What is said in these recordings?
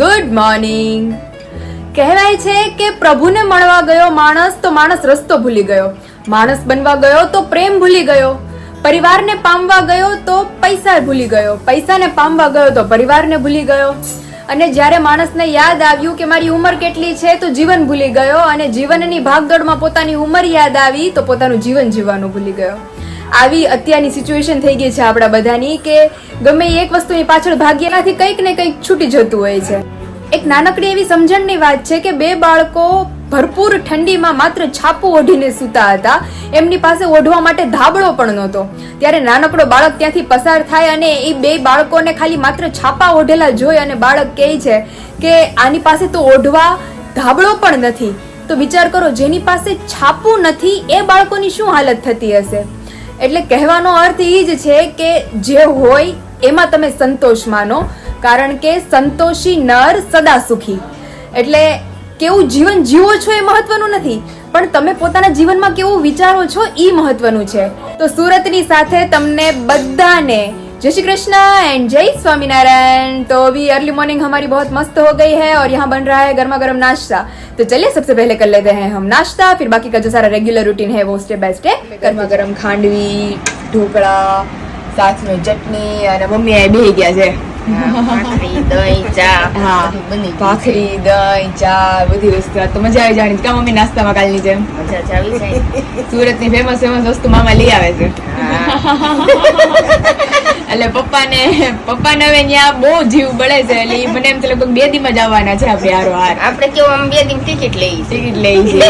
Good morning. કહેવાય છે કે પ્રભુને મળવા ગયો માણસ તો માણસ રસ્તો ભૂલી ગયો, માણસ બનવા ગયો તો પ્રેમ ભૂલી ગયો, પરિવારને પામવા ગયો તો પૈસા ભૂલી ગયો, પૈસાને પામવા ગયો તો પરિવારને ભૂલી ગયો, અને જ્યારે માણસને યાદ આવ્યું કે મારી ઉંમર કેટલી છે તો જીવન ભૂલી ગયો, અને જીવનની ભાગદોડમાં પોતાની ઉંમર યાદ આવી તો પોતાનું જીવન જીવવાનું ભૂલી ગયો. આવી અત્યારની સિચ્યુએશન થઈ ગઈ છે આપણા બધાની કે ગમે એક વસ્તુની પાછળ ભાગ્યનાથી કંઈક ને કંઈક છૂટી જતું હોય છે. એક નાનકડી એવી સમજણની વાત છે કે બે બાળકો ભરપૂર ઠંડીમાં માત્ર છાપું ઓઢીને સૂતા હતા, એમની પાસે ઓઢવા માટે ધાબળો પણ નહોતો. ત્યારે નાનકડો બાળક ત્યાંથી પસાર થાય અને એ બે બાળકોને ખાલી માત્ર છાપા ઓઢેલા જોઈ અને બાળક કહે છે કે આની પાસે તો ઓઢવા ધાબળો પણ નથી. તો વિચાર કરો, જેની પાસે છાપું નથી એ બાળકોની શું હાલત થતી હશે. એટલે કહેવાનો અર્થ એ જ છે કે જે હોય એમાં તમે સંતોષ માનો, કારણ કે સંતોષી નર સદા સુખી. એટલે કેવું જીવન જીવો છો એ મહત્વનું નથી, પણ તમે પોતાના જીવનમાં કેવું વિચારો છો એ મહત્વનું છે. તો સુરતની સાથે તમને બધાને जय श्री कृष्ण एंड जय स्वामीनारायण. तो अभी अर्ली मॉर्निंग हमारी बहुत मस्त हो गई है और यहाँ बन रहा है गर्मा गर्म नाश्ता. तो चलिए सबसे पहले कर लेते हैं हम नाश्ता, फिर बाकी का जो सारा रेगुलर रूटीन है वो स्टेप बाय स्टेप. गर्मा गर्म खांडवी, ढोकळा, साथ में चटनी, અને મમ્મી આ બેહી ગયા છે. ભાખરી, દહીં, ચા. હા, ભાખરી, દહીં, ચા, બધી વસ્તુ. તો મજા આવી જાણી કા મમ્મી નાસ્તામાં કાલની જેમ. મજા જ આવી જાય. સુરતની ફેમસ વસ્તુ મામા લઈ આવે છે. એટલે પપ્પાને હવે ત્યાં બહુ જીવ બળે છે. એટલે મને એમ છે લગભગ 2 દીમાં જ આવવાના છે આપણે હારો હાર. આપણે કેવું આમ 2 દી ટિકિટ લઈ છે.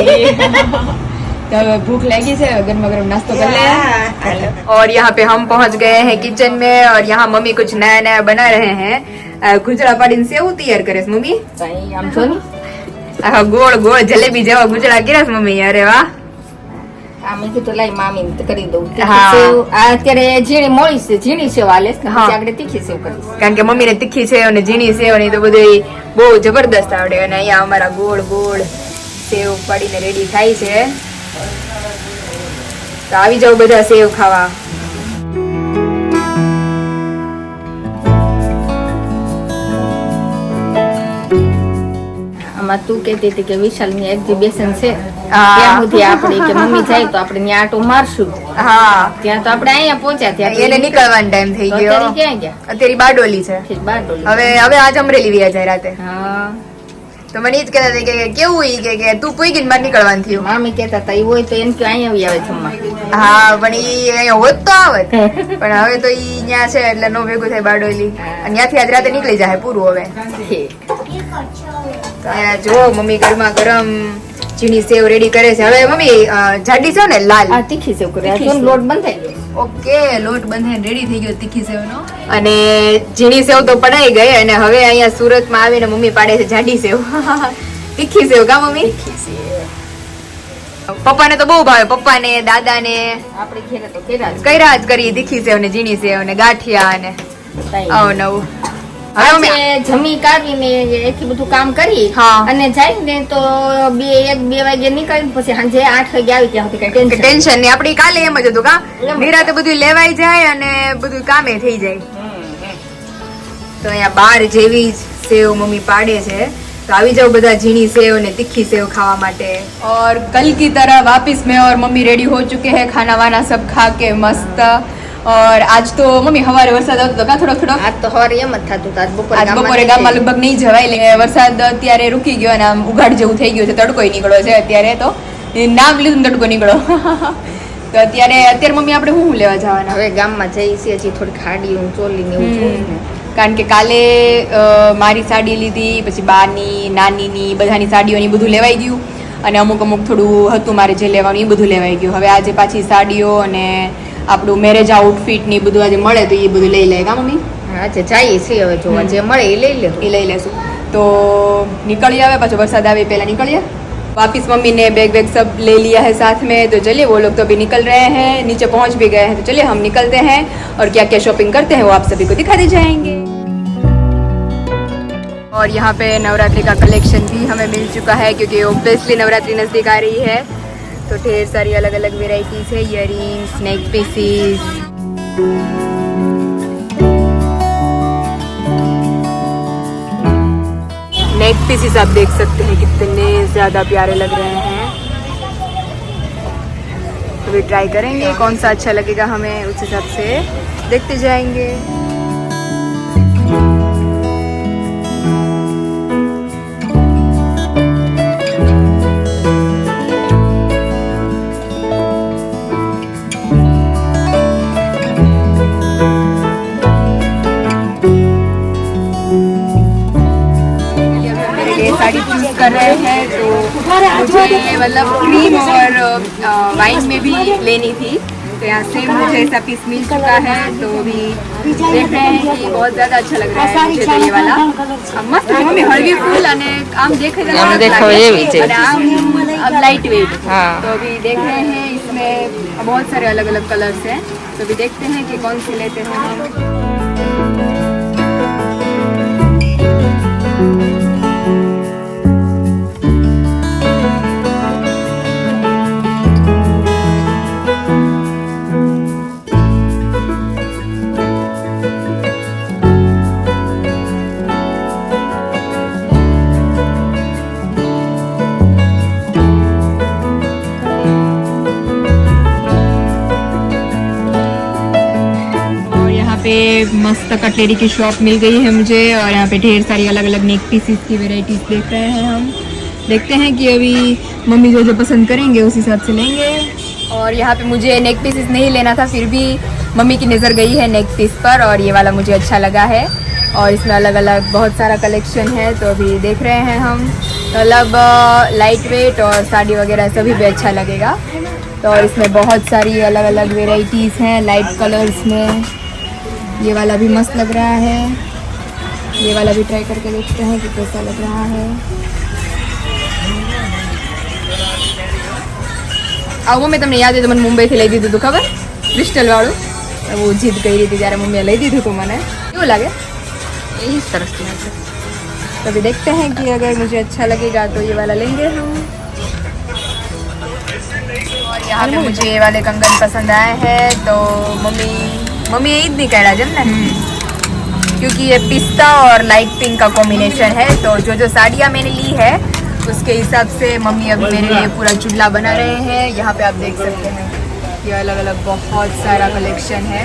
तो भूख लगी है, गर्मा गर्म नाश्ता कर ले. और यहाँ पे हम पहुँच गए हैं किचन में और यहाँ मम्मी कुछ नया नया बना रहे हैं. गुजरा पाड़ी से सेव तैयार करे मम्मी. આમ જો ને ગોળ ગોળ જલેબી જેવા ગુજરા કર્યા મમ્મી. અરે વાહ. આ મેં કીધું લાઈ મામી કરી દઉં. હા. આ અત્યારે ઝીણી મોળી છે, ઝીણી સેવ આલે છે. આગળ તીખી સેવ કરીશ, કારણ કે મમ્મી ને તીખી સેવ અને ઝીણી સેવ ની તો બધું બહુ જબરદસ્ત આવડે. અને અહીંયા અમારા ગોળ ગોળ સેવ પડીને રેડી થાય છે. તો આવી જાવ બધા સેવ ખાવા. આમાં તું કહેતી હતી કે વિશાલ ની એક્ઝિબિશન છે, ત્યાં સુધી આપણે કે મમ્મી જાય તો આપણે ત્યાં આટો મારશું. હા, ત્યાં તો આપણે અહીંયા પહોંચ્યા, ત્યાં એને નીકળવાનો ટાઈમ થઈ ગયો. ક્યાં ગયા? અત્યારે બારડોલી છે. બારડોલી. હવે આજ અમરેલી વ્યા જાય રાતે. હા, તો મને જ કહેતા હતા કે કેવું ઈ કે તું પોઈ ગઈ બહાર નીકળવાનું થયું. મામી કહેતા હતા ઈ હોય તો એમ કે અહીંયા આવી આવે જમવા. હા, પણ ઈ અહીંયા હોત તો આવત, પણ હવે તો ઈ ત્યાં છે એટલે નો ભેગું થાય બારડોલી. અને ત્યાંથી આજ રાતે નીકળી જાય પૂરું. હવે તો અહીંયા જો મમ્મી ગરમા ગરમ ઝીણી સેવ રેડી કરે છે. હવે મમ્મી જાડી સેવ ને લાલ? આ તીખી સેવ કરે. આ જો લોટ બંધાઈ ગયો. ઓકે, લોટ બંધાઈને રેડી થઈ ગયો તીખી સેવનો. અને ઝીણી સેવ તો પડાઈ ગઈ અને હવે અહીંયા સુરતમાં આવીને મમ્મી પાડે છે જાડી સેવ. તીખી સેવ કા મમ્મી? પપ્પાને તો બહુ ભાવે, પપ્પાને દાદાને. આપણે ઘરે તો કર્યા જ કરી તીખી સેવ ને ઝીણી સેવ ને ગાંઠિયા અને આવું નવું. હવે જમી કાઢીને એટલું બધું કામ કરી અને જાય ને તો 1-2 વાગે નીકળી, પછી સાંજે 8 વાગે આવી ત્યાં સુધી કઈ ટેન્શન નહીં. આપડી કાલે એમ જ હતું કા, નિરાતે બધું લેવાઈ જાય અને બધું કામે થઈ જાય. તો અહીંયા 12 જેવી સેવ મમ્મી પાડે છે. तो આવી જાઓ બધા ઝીણી सेव ने तीखी सेव खावा माटे. और कल की तरह वापस मैं और मम्मी रेडी हो चुके हैं, खाना वाना सब खा के मस्त. और आज तो मम्मी हवारे વરસાદ આવતો કા થોડો થોડો આજ તો હવારે એમ જ થતું હતું. આજ બપોરે ગામમાં લગભગ નહીં જવાય એટલે વરસાદ અત્યારે રૂકી ગયો અને આમ ઉઘાડ જેવું થઈ ગયું છે, તડકોય નીકળ્યો છે અત્યારે, તો નામ લીધું ને તડકો નીકળો. તો અત્યારે મમ્મી આપણે શું લેવા જવાના? હવે ગામમાં જઈ છે, હજી થોડી ખાડી ચોલી ને એવું જોઉં ને. કારણ કે કાલે મારી સાડી લીધી, પછી બાની નાનીની બધાની સાડીઓની બધું લેવાઈ ગયું અને અમુક થોડું હતું મારે જે લેવાનું એ બધું લેવાઈ ગયું. હવે આજે પાછી સાડીઓ અને આપણું મેરેજ આઉટફિટ ને બધું આજે મળે તો એ બધું લઈ લે કા મમ્મી? આજે જઈએ છીએ, હવે જોવા જે મળે એ લઈ લેશું. તો निकल जावे, पाछो वरसाद आवे पहला निकलिए. वापिस मम्मी ने बैग सब ले लिया है साथ में, तो चलिए वो लोग तो अभी निकल रहे हैं, नीचे पहुंच भी गए हैं, तो चलिए हम निकलते हैं और क्या क्या शॉपिंग करते हैं वो आप सभी को दिखाते जाएंगे. और यहाँ पे नवरात्रि का कलेक्शन भी हमें मिल चुका है क्योंकि ऑब्वियसली नवरात्रि नज़दीक आ रही है, तो ढेर सारी अलग अलग वेराइटीज़ है, ईयरिंग्स, नेक पीसीस. नेक पीसीस आप देख सकते हैं कितने ज़्यादा प्यारे लग रहे हैं. अभी ट्राई करेंगे कौन सा अच्छा लगेगा हमें, उस हिसाब से देखते जाएंगे. साड़ी चूज कर रहे हैं, तो मुझे मतलब क्रीम और वाइन में भी लेनी थी, तो यहाँ सेम मुझे ऐसा पीस मिल चुका है. तो अभी देख रहे हैं कि बहुत ज़्यादा अच्छा लग रहा है मुझे तो ये वाला. मस्त है मम्मी, हल्दी फूल અને આમ દેખે તો આમ लाइट वेट. तो अभी देख रहे हैं इसमें बहुत सारे अलग अलग कलर्स हैं, तो अभी देखते हैं कि कौन सी लेते हैं हम. पे मस्त कटलेरी की शॉप मिल गई है मुझे, और यहाँ पे ढेर सारी अलग अलग नेक पीसीस की वेराइटीज देख रहे हैं हम. देखते हैं कि अभी मम्मी जो पसंद करेंगे उस हिसाब से लेंगे. और यहाँ पे मुझे नेक पीसीस नहीं लेना था, फिर भी मम्मी की नज़र गई है नेक पीस पर और ये वाला मुझे अच्छा लगा है. और इसमें अलग अलग बहुत सारा कलेक्शन है, तो अभी देख रहे हैं हम. मतलब लाइट वेट और साड़ी वगैरह सभी भी अच्छा लगेगा. तो और इसमें बहुत सारी अलग अलग वेराइटीज़ हैं लाइट कलर्स में. ये वाला भी मस्त लग रहा है, ये वाला भी ट्राई करके देखते हैं कि कैसा लग रहा है. આવું મમ્મી તમને યાદ હોય તો મને મુંબઈથી લઈ દીધું હતું ખબર, ક્રિસ્ટલ વાળું. હું જીદ કરી હતી ત્યારે મમ્મીએ લઈ દીધું હતું મને. કેવું લાગે? એ સરસ લાગે. तो अभी देखते हैं कि अगर मुझे अच्छा लगेगा तो ये वाला लेंगे हम. और यहाँ पे मुझे ये वाले कंगन पसंद आए हैं, तो मम्मी ईद नहीं कह रहा जब ना, क्योंकि ये पिस्ता और लाइट पिंक का कॉम्बिनेशन है. तो जो साड़ियाँ मैंने ली है उसके हिसाब से मम्मी अब मेरे लिए पूरा चूल्हा बना रहे हैं. यहाँ पे आप देख सकते हैं ये अलग अलग बहुत सारा कलेक्शन है.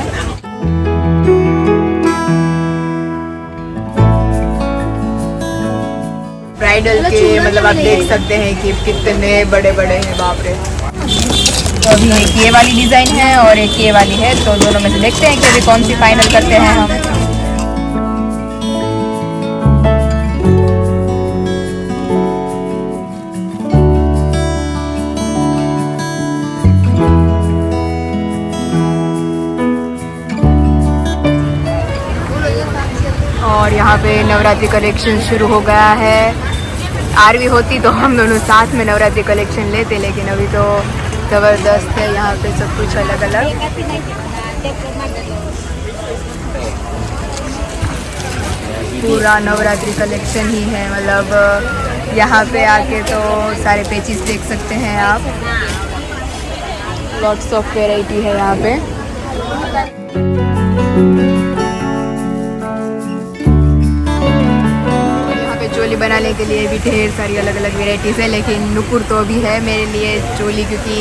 ब्राइडल के मतलब आप देख सकते हैं कि कितने बड़े बड़े हैं, बाप रे. तो अभी एक ये वाली डिज़ाइन है और एक ये वाली है, तो दोनों में से देखते हैं कि अभी कौन सी फाइनल करते हैं हम. और यहाँ पे नवरात्रि कलेक्शन शुरू हो गया है. आरवी होती तो हम दोनों साथ में नवरात्रि कलेक्शन लेते, लेकिन अभी तो ज़बरदस्त है यहाँ पे सब कुछ अलग अलग. पूरा नवरात्रि कलेक्शन ही है, मतलब यहाँ पे आके तो सारे पेचीज देख सकते हैं आप. लॉट्स ऑफ वेराइटी है यहाँ पे. चोली बनाने के लिए भी ढेर सारी अलग अलग वेराइटीज़ है, लेकिन नुपुर तो अभी है मेरे लिए चोली, क्योंकि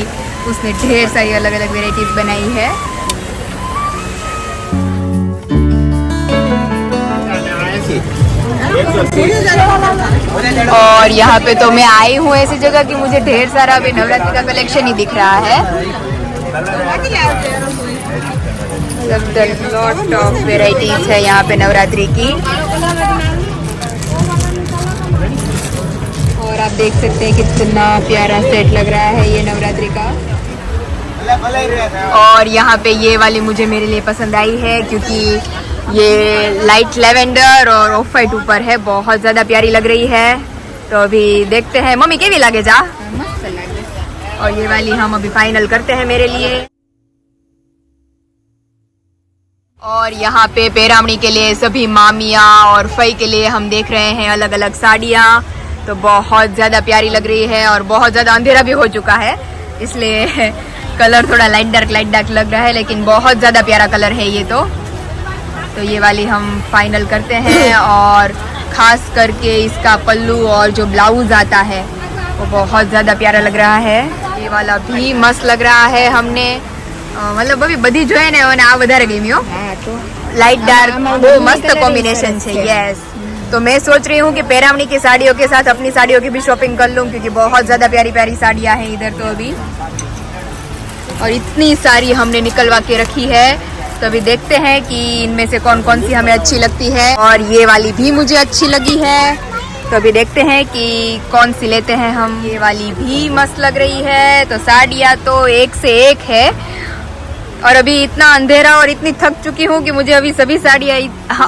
उसने ढेर सारी अलग अलग वेराइटीज़ बनाई है. और यहाँ पे तो मैं आई हूँ ऐसी जगह कि मुझे ढेर सारा अभी नवरात्रि का कलेक्शन ही दिख रहा है। लॉट ऑफ वेराइटीज है यहाँ पे नवरात्रि की। और आप देख सकते हैं कितना प्यारा सेट लग रहा है ये नवरात्रि का। और यहाँ पे ये वाली मुझे मेरे लिए पसंद आई है क्योंकि ये लाइट लेवेंडर और ऑफ वाइट ऊपर है, बहुत ज्यादा प्यारी लग रही है। तो अभी देखते हैं मम्मी केवी लागे जा। और ये वाली हम अभी फाइनल करते हैं मेरे लिए। और यहाँ पे पेरामणी के लिए सभी मामियाँ और फई के लिए हम देख रहे हैं अलग अलग साड़ियाँ। तो बहुत ज्यादा प्यारी लग रही है और बहुत ज्यादा अंधेरा भी हो चुका है, इसलिए कलर थोड़ा लाइट डार्क लग रहा है, लेकिन बहुत ज्यादा प्यारा कलर है ये। तो ये वाली हम फाइनल करते हैं। और खास करके इसका पल्लू और जो ब्लाउज आता है वो बहुत ज्यादा प्यारा लग रहा है। ये वाला भी मस्त लग रहा है। हमने मतलब अभी बधी जो है ने आ વધારે ગમી हो, लाइट डार्क वो मस्त कॉम्बिनेशन है। यस, तो मैं सोच रही हूँ कि पेरामणी की साड़ियों के साथ अपनी साड़ियों की भी शॉपिंग कर लूँ क्योंकि बहुत ज्यादा प्यारी प्यारी साड़ियाँ हैं इधर तो अभी। और इतनी सारी हमने निकलवा के रखी है, तो अभी देखते हैं कि इनमें से कौन कौन सी हमें अच्छी लगती है। और ये वाली भी मुझे अच्छी लगी है, तो अभी देखते हैं कि कौन सी लेते हैं हम। ये वाली भी मस्त लग रही है। तो साड़ियाँ तो एक से एक है। और अभी इतना अंधेरा और इतनी थक चुकी हूँ कि मुझे अभी सभी साड़ियाँ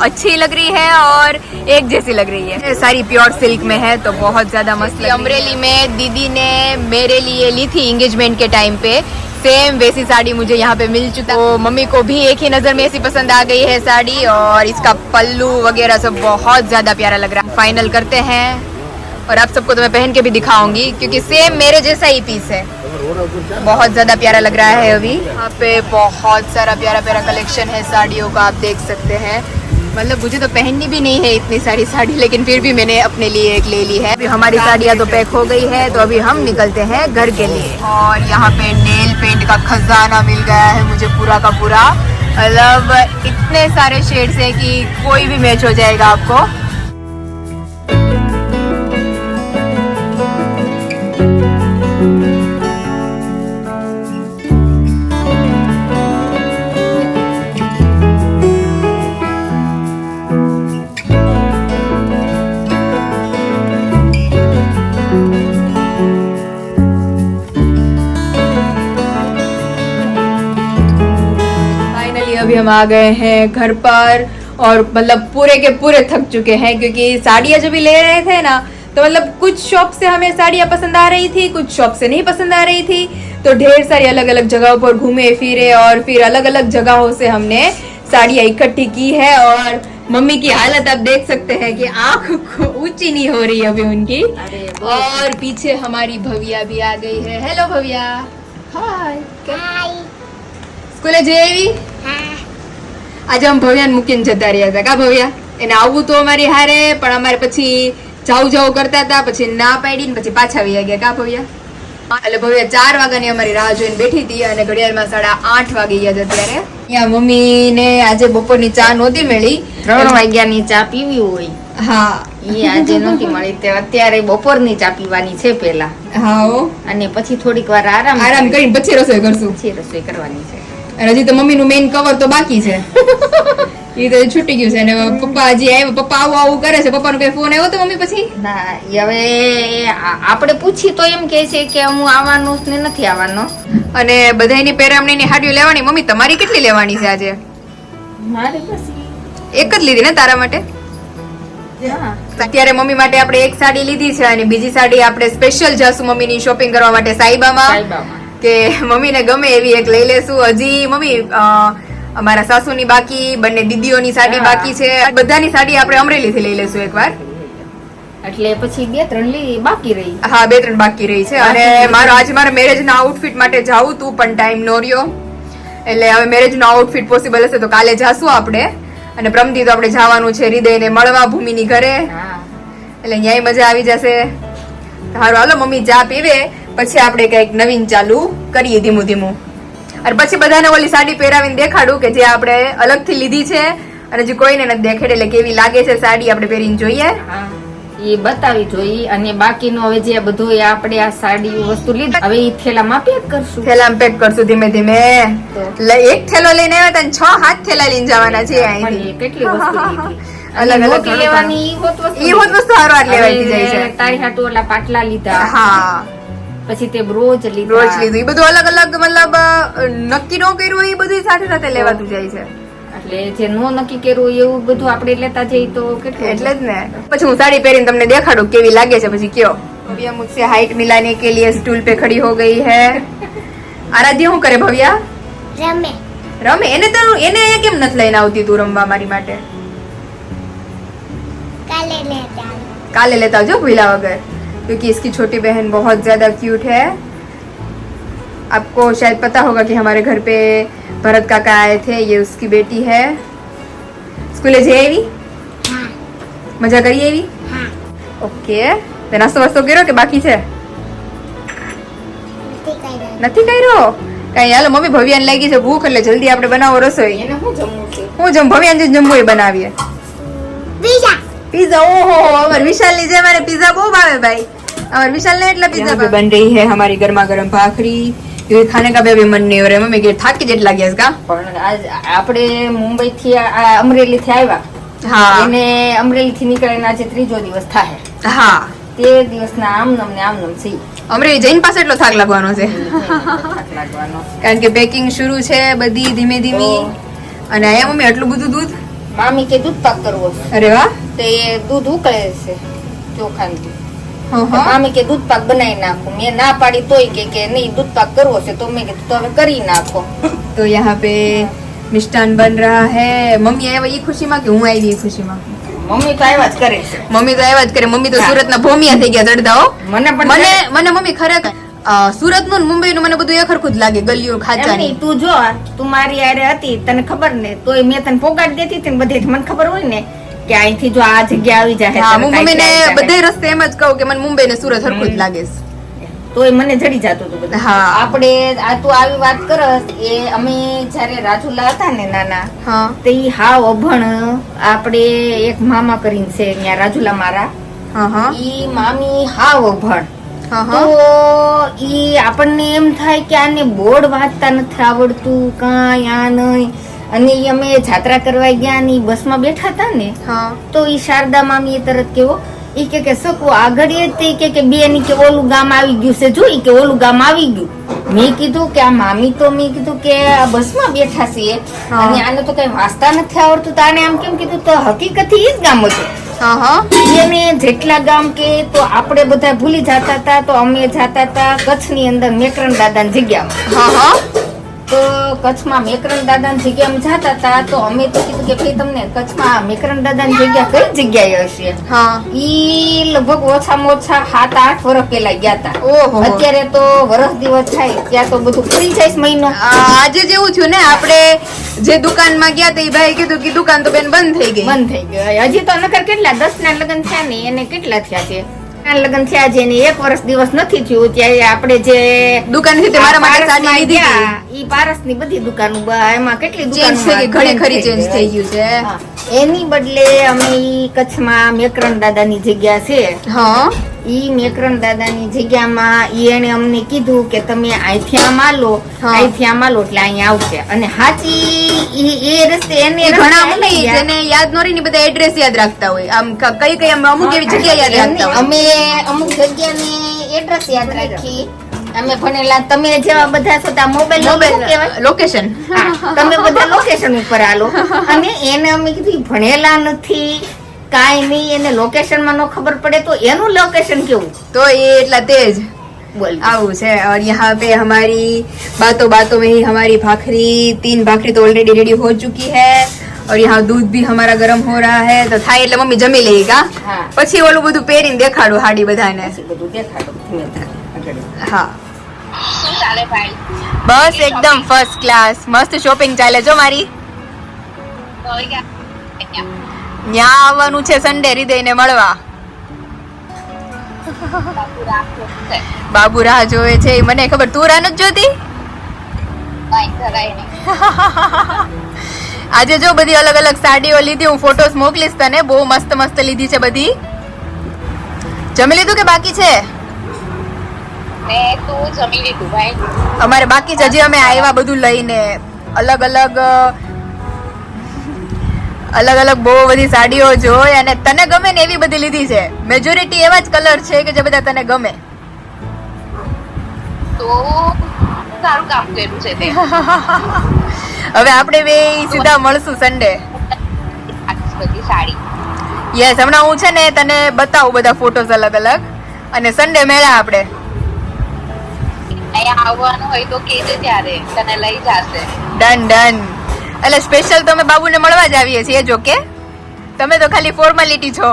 अच्छी लग रही है और एक जैसी लग रही है। सारी प्योर सिल्क में है, तो बहुत ज्यादा मस्त लग रही है। अमरेली में दीदी ने मेरे लिए ली थी एंगेजमेंट के टाइम पे, सेम वैसी साड़ी मुझे यहाँ पे मिल चुका। तो मम्मी को भी एक ही नजर में ऐसी पसंद आ गई है साड़ी। और इसका पल्लू वगैरह सब बहुत ज्यादा प्यारा लग रहा है। फाइनल करते हैं और आप सबको तो मैं पहन के भी दिखाऊंगी क्योंकि सेम मेरे जैसा ही पीस है। बहुत ज्यादा प्यारा लग रहा है। अभी यहाँ पे बहुत सारा प्यारा प्यारा कलेक्शन है साड़ियों का, आप देख सकते हैं। मतलब मुझे तो पहननी भी नहीं है इतनी सारी साड़ी, लेकिन फिर भी मैंने अपने लिए एक ले ली है। अभी हमारी साड़ियाँ तो पैक हो गई है, तो अभी हम निकलते हैं घर के लिए। और यहाँ पे नेल पेंट का खजाना मिल गया है मुझे पूरा का पूरा। मतलब इतने सारे शेड्स हैं कि कोई भी मैच हो जाएगा आपको। अभी हम आ गए हैं घर पर और मतलब पूरे के पूरे थक चुके हैं क्योंकि साड़ियाँ जब भी ले रहे थे ना, तो मतलब कुछ शॉप से हमें साड़ियाँ पसंद आ रही थी, कुछ शॉप से नहीं पसंद आ रही थी। तो ढेर सारी अलग अलग जगहों पर घूमे फिरे और फिर अलग अलग जगहों से हमने साड़ियाँ इकट्ठी की है। और मम्मी की हालत आप देख सकते हैं कि आंख ऊंची नहीं हो रही अभी उनकी। और पीछे हमारी भव्या भी आ गई है। हेलो भव्या। हाय। स्कूले जई આજે हम ભવ્યાને મૂકીને જતા રહ્યા હતા કા ભવ્યા? એને આવવું તો અમારી હારે, પણ અમારે પછી જાવ કરતા હતા, પછી ના પાડી ને પછી પાછા આવી ગયા કા ભવ્યા? એટલે ભવ્યા 4 વાગ્યાની અમારી રાહ જોઈને બેઠી હતી અને ઘડિયાળમાં 8:30 વાગી ગયા છે અત્યારે। અહીંયા મમ્મીને આજે બપોરની ચા નહોતી મળી, 3 વાગ્યાની ચા પીવી હોય। હા, ઈ આજે નહોતી મળી, તે અત્યારે બપોરની ચા પીવાની છે પહેલા। હા હો, અને પછી થોડીક વાર આરામ કરીને પછી રસોઈ કરશું। પછી રસોઈ કરવાની છે। હજી તો મમ્મીનું મેઇન કવર તો બાકી છે, એ તો છૂટી ગયું છે। અને પપ્પા હજી આવ્યા, પપ્પા આવું કરે છે। પપ્પાનો કઈ ફોન આવ્યો તો મમ્મી પછી? ના, હવે આપણે પૂછી તો એમ કહે છે કે હું આવવાનું ને નથી આવવાનો। અને બધાયની પેરામણીની હાડીઓ લેવાની। મમ્મી તમારી કેટલી લેવાની છે આજે? મારે બસ એક જ લીધી ને તારા માટે? અત્યારે મમ્મી માટે આપણે એક સાડી લીધી છે અને બીજી સાડી આપણે સ્પેશિયલ જાસુ મમ્મીની શોપિંગ કરવા માટે સાઈબામાં, કે મમ્મીને ગમે એવી એક લઈ લેશું। હજી મમ્મી અમારા સાસુની બાકી, બંને દીદીઓની સાડી બાકી છે, બધાની સાડી આપણે અમરેલીથી લઈ લેશું એકવાર। એટલે પછી 2-3 બાકી રહી। હા, 2-3 બાકી રહી છે। અને મારા મેરેજના આઉટફિટ માટે જાવું તું, પણ ટાઈમ નો રહ્યો, એટલે હવે મેરેજનો આઉટફિટ પોસિબલ હશે તો કાલે જાશું આપણે। અને પ્રમદી તો આપણે જવાનું છે હૃદયને મળવા ભૂમિની ઘરે, એટલે ન્યાય મજા આવી જશે। સારું હાલો મમ્મી ચા પીવે, પછી આપણે કઈક નવીન ચાલુ કરીએ ધીમું ધીમું। અને પછી બધાને ઓલી સાડી પહેરાવીને દેખાડું કે જે આપણે અલગથી લીધી છે અને હજી કોઈને નથી દેખાડે, એટલે કેવી લાગે છે સાડી આપણે પહેરીને જોઈએ. હા, એ બતાવી જોઈએ. અને બાકીનું હવે જે બધું આપણે આ સાડી વસ્તુ લીધી, હવે એ થેલામાં પેક કરશું. થેલામાં પેક કરશું ધીમે ધીમે. તો એક થેલો લઈને આવ્યા હતા, 6-7 થેલા લઈને જવાના છે અહીંથી. કેટલી વસ્તુ લીધી. અલગ અલગ મોટી લેવાની ઈ હોત વસ્તુ હારવાર લેવાતી જાય છે. તારી હાટુ ઓલા પાટલા લીધા, હા, પછી તે બ્રોચ લીધા, રોજ લીધું. એ બધું અલગ અલગ, મતલબ નક્કી ન કર્યું હોય એ બધું સાથે સાથે લેવાતું જાય છે. એટલે જે નો નક્કી કર્યું એવું બધું આપણે લેતા જઈએ તો કેટલું. એટલે જ ને. પછી હું સાડી પહેરીને તમને દેખાડું કેવી લાગે છે, પછી કયો. ભવ્યા મુझसे हाइट मिलाने के लिए स्टूल पे खड़ी हो गई है. આરાધ્યા શું કરે ભવ્યા? રમે. રમે. એને અહીંયા કેમ નથી લઈને આવતી તું રમવા મારી માટે? काले लेता जो भूला वगैरह, क्योंकि इसकी छोटी बहन बहुत ज्यादा क्यूट है. आपको शायद पता होगा कि हमारे घर पे भरत काका आए थे, ये उसकी बेटी है. स्कूले जई આવી? મજા કરી આવી? ઓકે. તે નાસ્તો વાસ્તો કર્યો કે બાકી છે? નથી કર્યો? કઈ હાલો મમ્મી ભવ્યાને લાગી છે ભૂખ, એટલે જલ્દી આપણે બનાવો રસોઈ. એને શું જમવું છે? હું ભવ્યાને જે જમવું એ બનાવીએ. पिज्जा. ओहो, अमर विशाल लीजिए, हमारे पिज्जा बहुत भावे भाई. अमर विशाल ने इतना पिज्जा बन रही है हमारी गर्मा गर्म भाखरी. ये खाने का भी अभी मन नहीं हो रहा है. मम्मी के થાકી જેટલા ગયા કા? પણ આજ આપણે મુંબઈ થી અમરેલી થી આવ્યા. હા. એને અમરેલી થી નીકળીને આજે 3જો દિવસ થાય. હા. તે દિવસના આમ નમ છે. અમરેલી જઈને પાસે એટલો થાક લાગવાનો છે. થાક લાગવાનો. કારણ કે પેકિંગ શરૂ છે બધી ધીમે ધીમે. અને આયા મમ્મી આટલું બધું દૂધ? મામી કે દૂધ પાક કરવો છે. અરે વાહ. તો એ દૂધ ઉકળે છે ચોખાનું. હા હા. મામી કે દૂધ પાક બનાવી નાખું. મેં ના પાડી તોય કે નહીં દૂધ પાક કરવો છે, તો મેં કીધું તો હવે કરી નાખો. તો यहाँ पे मिष्टान बन रहा है. मम्मी આવ્યા એ ખુશીમાં કે હું આવી એ ખુશીમાં? મમ્મી તો આવ્યા જ કરે છે. મમ્મી તો આવ્યા જ કરે. મમ્મી તો સુરતના ભોમિયા થઈ ગયા ચડતા હો. મને પણ મને મમ્મી ખરેખર સુરત નું મુંબઈ નું મને બધું એક સરખું જ લાગે. ગલીઓ ખાચા એમની તું જો, તું મારી આરે હતી તને ખબર ને, તોય મેં તને પોગાડ દેતી હતી ને બધે મને ખબર હોય ને કે અહીંથી જો આ જગ્યા આવી જાય. હું મમ્મીને બધે રસ્તે એમ જ કહું કે મને મુંબઈ ને સુરત સરખું જ લાગે છે. તોય મને જડી જતું હતું બધું. હા. આપણે આ તું આવી વાત કરસ એ અમે જયારે રાજુલા હતા ને નાના, હા. તો ઈ હાવ અભણ. આપણે એક મામા કરીને છે ત્યાં રાજુલા મારા, હા હા. ઈ મામી હાવ અભણ. હા તો હા. ઈ આપણને એમ થાય કે આને બોર્ડ વાંચતા નથી આવડતું કાંઈ આ નહીં. અને ઈ અમે જાત્રા કરવા ગયા ને ઈ બસમાં બેઠા હતા ને, હા. તો ઈ શારદા મામી એ તરત કેવો ઈ કે સકુ આગળ એ કે બેન કે ઓલું ગામ આવી ગયું છે, જોઈ કે ઓલું ગામ આવી ગયું. મેં કીધું કે આ મામી તો મેં કીધું કે આ બસમાં બેઠા છીએ અને આને તો કઈ વાંચતા નથી આવડતું, તો આને આમ કેમ કીધું? તો હકીકત ઈ જ ગામ હતું. હા હા. એને જેટલા ગામ કે તો આપણે બધા ભૂલી જતા હતા. તો અમે જતા હતા કચ્છની અંદર મેકરણ દાદાની જગ્યામાં. હા હા. તો કચ્છમાં મેકરણ દાદાની જગ્યામાં જતા હતા. તો અમે તો કીધું કે ભાઈ તમને કચ્છમાં મેકરણ દાદાની જગ્યા કઈ જગ્યાએ હશે? હા. ઈ લગભગ ઓછામાં ઓછા 7-8 વર્ષ પહેલા ગયા હતા. ઓહો. અત્યારે તો વર્ષ દિવસ થાય ત્યાં તો બધું ફરી જાય મહિનો. આજે જેવું થયું ને, આપણે જે દુકાનમાં ગયા તો એ ભાઈ કીધું કે દુકાન તો બેન બંધ થઈ ગઈ. બંધ થઈ ગયો. હજી તો નકર કેટલા 10 ના લગ્ન થયા ને એને કેટલા થયા છે? લગ્ન થયા છે ને 1 વર્ષ દિવસ નથી થયું ત્યારે આપણે જે દુકાન થી મારા માટે સાડી લીધી ગયા ઈ પારસની બધી દુકાનો એમાં કેટલી ચેન્જ થઈ ગઈ, ઘડી ખરી ચેન્જ થઈ ગયું છે. હા. એની બદલે અમે ઈ કચ્છમાં મેકરણ દાદાની જગ્યા છે, હા. ઈ મેકરણ દાદાની જગ્યામાં ઈ એને અમને કીધું કે તમે અહીંથી આમ આલો, હા. અહીંથી આમ આલો એટલે અહીંયા આવશે. અને હાચી એ રસ્તે એને એ રસ્તે ઘણા લઈ ગયા. જેને યાદ ન રહી ને બધા એડ્રેસ યાદ રાખતા હોય. આમ કઈ કઈ આમ અમુક એવી જગ્યા યાદ રાખતા હોય. અમે અમુક જગ્યાની એડ્રેસ યાદ રાખી. અમે ભણેલા તમે જેવા બધા છો ત્યાં મોબાઈલ લોકેશન તમે બધા લોકેશન ઉપર આલો. અને એને અમે કીધું ભણેલા નથી કાઈ નહીં, એને લોકેશન માં નો ખબર પડે તો એનું લોકેશન કેવું? તો એ એટલા તેજ બોલ આવું છે. और यहाँ पे हमारी बातों बातों में ही हमारी भाखरी 3 भाखरी तो ऑलरेडी रेडी हो चुकी है. और यहाँ दूध भी हमारा गरम हो रहा है. तो થાય એટલે મમ્મી જમી લઈ કા, હા. પછી ઓલું બધું પહેરીને દેખાડું હાડી બધાને. બધું દેખાડો ધીમે ધીમે. હા. બસ એકદમ ફર્સ્ટ ક્લાસ. મસ્ત શોપિંગ ચાલે જો મારી. ત્યાં આવવાનું છે સન્ડે હૃદયને મળવા. બાબુ રાહ જોવે છે એ મને ખબર. તું રાહ નથી જોતી? આજે જો બધી અલગ અલગ સાડીઓ લીધી, હું ફોટોસ મોકલીશ તને. બહુ મસ્ત મસ્ત લીધી છે બધી. જમી લીધું કે બાકી છે? મેં તો જમી લીધું ભાઈ. અમારે બાકી છે, હજી અમે આવ્યા બધું લઈને. અલગ અલગ બહુ બધી સાડીઓ જોઈ અને તને ગમે ને એવી બધી લીધી છે. મેજોરિટી એવા જ કલર છે કે જે બધા તને ગમે. તો સારું કામ કર્યું છે તે. હવે આપણે બે સીધા મળશું સન્ડે. આટલી બધી સાડી. યસ, હમણાં હું છે ને તને બતાવું બધા ફોટોસ અલગ અલગ, અને સન્ડે મેળા આપણે. અહીંયા આવવાનું હોય તો કહેજે, ત્યારે તને લઈ જશે. ડન. એટલે સ્પેશિયલ તો અમે બાબુને મળવા જ આવીએ છીએ. જો કે તમે તો ખાલી ફોર્માલિટી છો.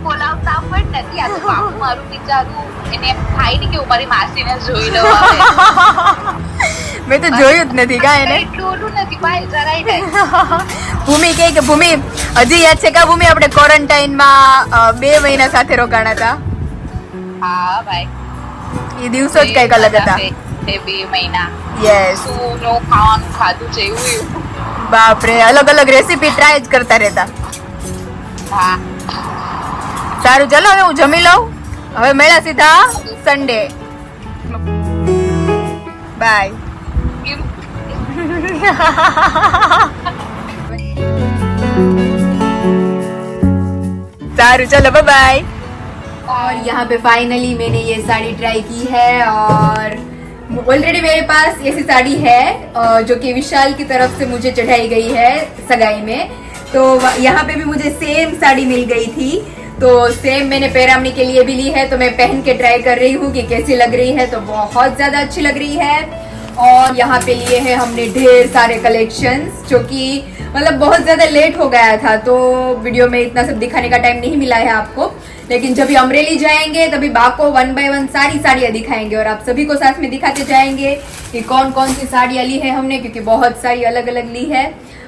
બોલાવતા પણ નથી. આ તો બાપુ મારું બિચારું, એને એમ થાય ને કે હું મારી માસીને જોઈ લઉં હવે. મેં તો જોયું જ નથી કા એને. એટલું ઓલું નથી ભાઈ, જરાય નહીં. ભૂમિ કહે કે ભૂમિ હજી યાદ છે કા ભૂમિ, આપણે ક્વોરન્ટાઇનમાં 2 મહિના સાથે રોકાણા હતા. હા ભાઈ, એ દિવસો જ કઈક અલગ હતા. 2 મહિના યસ, શું નો ખાવાનું ખાધું છે એવું. બાપરે, અલગ અલગ રેસીપી ટ્રાય જ કરતા રહેતા. હા સારું, ચલો હવે હું જમી લઉં. હવે મેળા સીધા સન્ડે. બાય. सारू चलो बाय बाय। और यहाँ पे फाइनली मैंने ये साड़ी ट्राई की है और ऑलरेडी मेरे पास ऐसी साड़ी है जो कि विशाल की तरफ से मुझे चढ़ाई गई है सगाई में। तो यहाँ पे भी मुझे सेम साड़ी मिल गई थी, तो सेम मैंने पैरामनी के लिए भी ली है। तो मैं पहन के ट्राई कर रही हूँ कि कैसी लग रही है, तो बहुत ज्यादा अच्छी लग रही है। और यहाँ पे लिए हैं हमने ढेर सारे कलेक्शंस, जो कि मतलब बहुत ज्यादा लेट हो गया था, तो वीडियो में इतना सब दिखाने का टाइम नहीं मिला है आपको। लेकिन जब भी अमरेली जाएंगे तभी बा को 1 बाय 1 सारी साड़ियाँ दिखाएंगे और आप सभी को साथ में दिखाते जाएंगे कि कौन कौन सी साड़ियाँ ली है हमने, क्योंकि बहुत सारी अलग अलग ली है।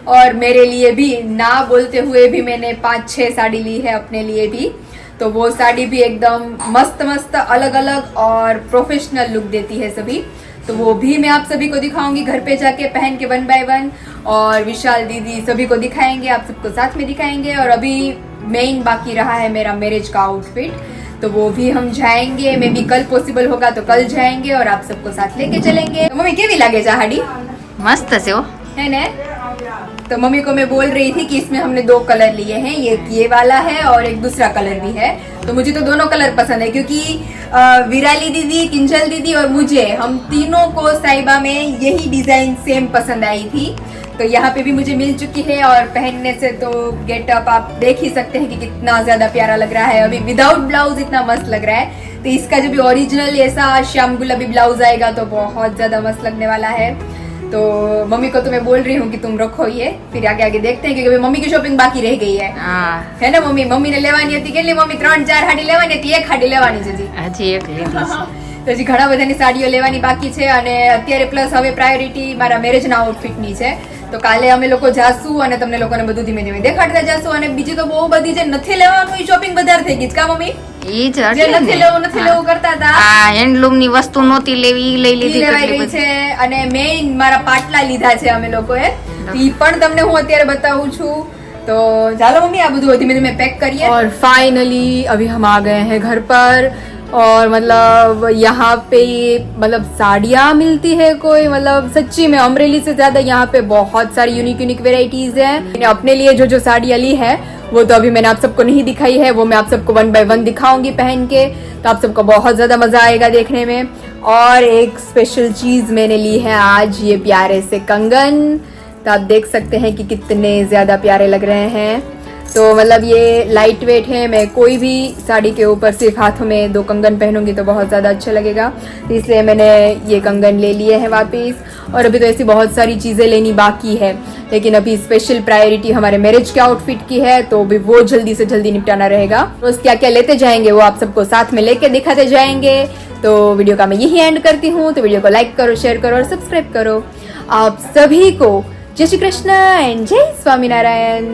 और मेरे लिए भी ना बोलते हुए भी मैंने 5-6 साड़ी ली है अपने लिए भी। तो वो साड़ी भी एकदम मस्त मस्त अलग अलग और प्रोफेशनल लुक देती है सभी। तो वो भी मैं आप सभी को दिखाऊंगी घर पे जाके पहन के 1 बाय 1, और विशाल दीदी सभी को दिखाएंगे, आप सबको साथ में दिखाएंगे। और अभी मेन बाकी रहा है मेरा मैरिज का आउटफिट, तो वो भी हम जाएंगे, मे बी कल पॉसिबल होगा तो कल जाएंगे और आप सबको साथ लेके चलेंगे। तो मम्मी केवी लागे साड़ी? मस्त से हो है ना? तो मम्मी को मैं बोल रही थी कि इसमें हमने 2 कलर लिए हैं, एक ये वाला है और एक दूसरा कलर भी है। तो मुझे तो दोनों कलर पसंद है, क्योंकि विराली दीदी, किंजल दीदी और मुझे, हम तीनों को साहिबा में यही डिजाइन सेम पसंद आई थी। तो यहाँ पे भी मुझे मिल चुकी है और पहनने से तो गेटअप आप देख ही सकते हैं कि कितना ज्यादा प्यारा लग रहा है। अभी विदाउट ब्लाउज इतना मस्त लग रहा है, तो इसका जब भी ओरिजिनल ऐसा श्याम गुलाबी ब्लाउज आएगा तो बहुत ज्यादा मस्त लगने वाला है। तो मम्मी को तो मैं बोल रही हूँ कि तुम रखो ये, फिर आगे आगे देखते हैं, क्योंकि मम्मी की शॉपिंग बाकी रह गई है। है ना मम्मी? मम्मी ने लेवानी હતી કેટલી મમ્મી 3-4 હાડી લેવાની હતી, એક હાડી લેવાની છે હજી એક લીધી છે. તો હજી ઘણા બધાની સાડીઓ લેવાની બાકી છે, અને અત્યારે પ્લસ હવે પ્રાયોરિટી મારા મેરેજના આઉટફિટની છે। તો કાલે અમે લોકો જાશું અને તમને લોકોને બધું ધીમે ધીમે દેખાડતા જાશું। અને બીજી તો બહુ બધી જે નથી લેવાનું એ શોપિંગ વધારે થઈ ગઈ છે કા મમ્મી? ઈ જ જે નથી લેવું કરતા હતા, આ હેન્ડલૂમ ની વસ્તુ નહોતી લેવી, ઈ લઈ લીધી લેવાઈ કેટલી ગઈ બધી. છે। અને મેઇન મારા પાટલા લીધા છે અમે લોકોએ, ઈ પણ તમને હું અત્યારે બતાવું છું। तो चलो मम्मी आप धीमे धीमे पैक करिए। और फाइनली अभी हम आ गए हैं घर पर, और मतलब यहाँ पे मतलब साड़ियाँ मिलती है कोई, मतलब सच्ची में अमरेली से ज्यादा यहाँ पे बहुत सारी यूनिक वेराइटीज है। मैंने अपने लिए जो साड़ियाँ ली है वो तो अभी मैंने आप सबको नहीं दिखाई है, वो मैं आप सबको 1 बाय 1 दिखाऊंगी पहन के, तो आप सबको बहुत ज्यादा मजा आएगा देखने में। और एक स्पेशल चीज मैंने ली है आज, ये प्यारे से कंगन, तो आप देख सकते हैं कि कितने ज्यादा प्यारे लग रहे हैं। तो मतलब ये लाइट वेट है, मैं कोई भी साड़ी के ऊपर सिर्फ हाथों में 2 कंगन पहनूंगी तो बहुत ज्यादा अच्छा लगेगा, तो इसलिए मैंने ये कंगन ले लिए हैं वापस। और अभी तो ऐसी बहुत सारी चीजें लेनी बाकी है, लेकिन अभी स्पेशल प्रायोरिटी हमारे मैरिज के आउटफिट की है, तो अभी वो जल्दी से जल्दी निपटाना रहेगा। रोज क्या क्या लेते जाएंगे वो आप सबको साथ में लेके दिखाते जाएंगे। तो वीडियो का मैं यही एंड करती हूँ, तो वीडियो को लाइक करो, शेयर करो और सब्सक्राइब करो। आप सभी को जय श्री कृष्ण एंड जय स्वामीनारायण।